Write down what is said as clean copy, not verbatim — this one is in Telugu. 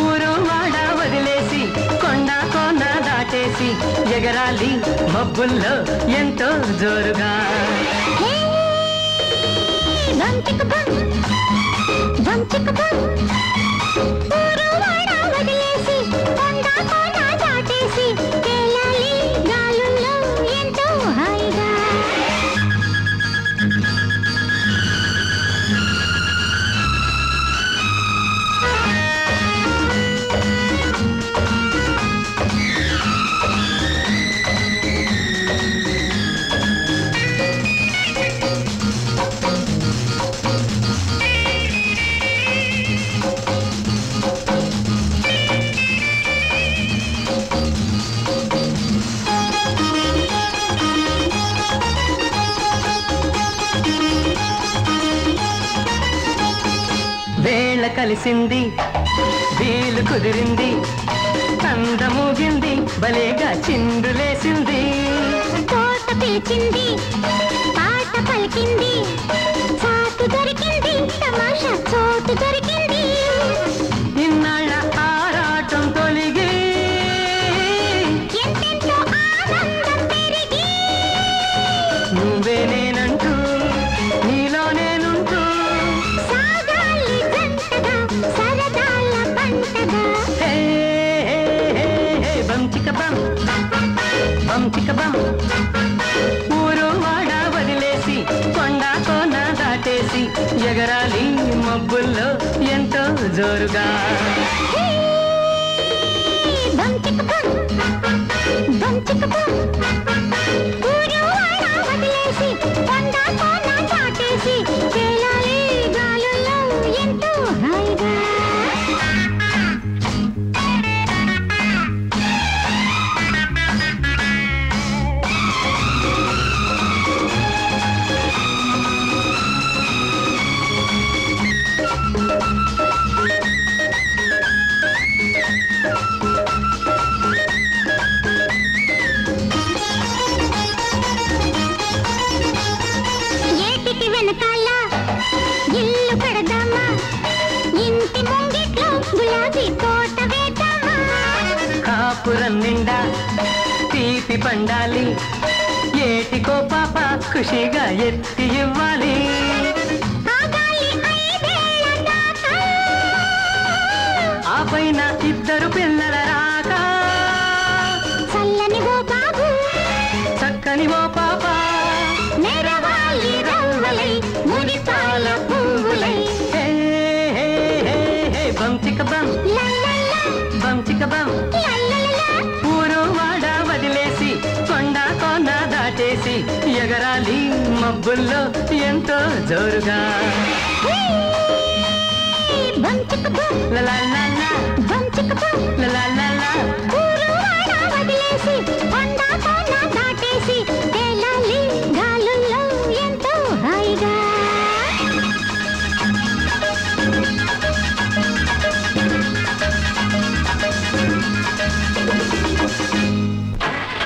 ఊరు వాడ వదిలేసి కొండ కోన దాటేసి ఎగరాలి మబ్బుల్లో ఎంతో జోరుగా ఊరు వాడ వదిలేసి కొండ కోన దాటేసి తేలాలి గాలుల్లో ఎంతో హాయిగా వేళ కలిసింది వీలు కుదిరింది అందమూగింది భలేగా చిందులేసింది తోట పిలిచింది పాట పలికింది చాటు దొరికింది తమాషా చోటు దొరికింది ఇన్నాళ్ళ ఆరాటం తొలిగి ఎంతెంతో ఆనందం పెరిగి నువ్వే నేనంటూ నీలో నేనుంటూ సాగాలి జంటగా సరదాల పంటగా హే హే హే హే బం చిక బం బం చిక బం ఊరు వాడ వదిలేసి కొండ కోన దాటేసి ఎగరాలి మబ్బుల్లో ఎంతో జోరుగా ఊరు వాడ వదిలేసి కొండ కోన దాటేసి తేలాలి గాలుల్లో ఎంతో హాయిగా ఏటికి వెనకాల ఇల్లు కడదామా ఇంటి ముంగిట్లో గులాబీ తోట వేద్దామా కాపురం నిండా తీపి పండాలి ఏటికో పాప ఖుషిగా ఎత్తి ఇవ్వాలి ఆగాలి ఐదేళ్ల దాకా ఆ పైన ఇద్దరు పిల్లల రాక చల్లని ఓ బాబు చక్కని ఓ పాప నెరవాలి రవ్వలై మురిపాల పువ్వులై హే హే హే హే బం చిక బం లల్లల్లా బం చిక బం లల్లల్లా ఊరు వాడ వదిలేసి కొండ కోన దాటేసి ఎగరాలి మబ్బుల్లో ఎంతో జోరుగా బం చిక బం లలా బం చిక బం లలా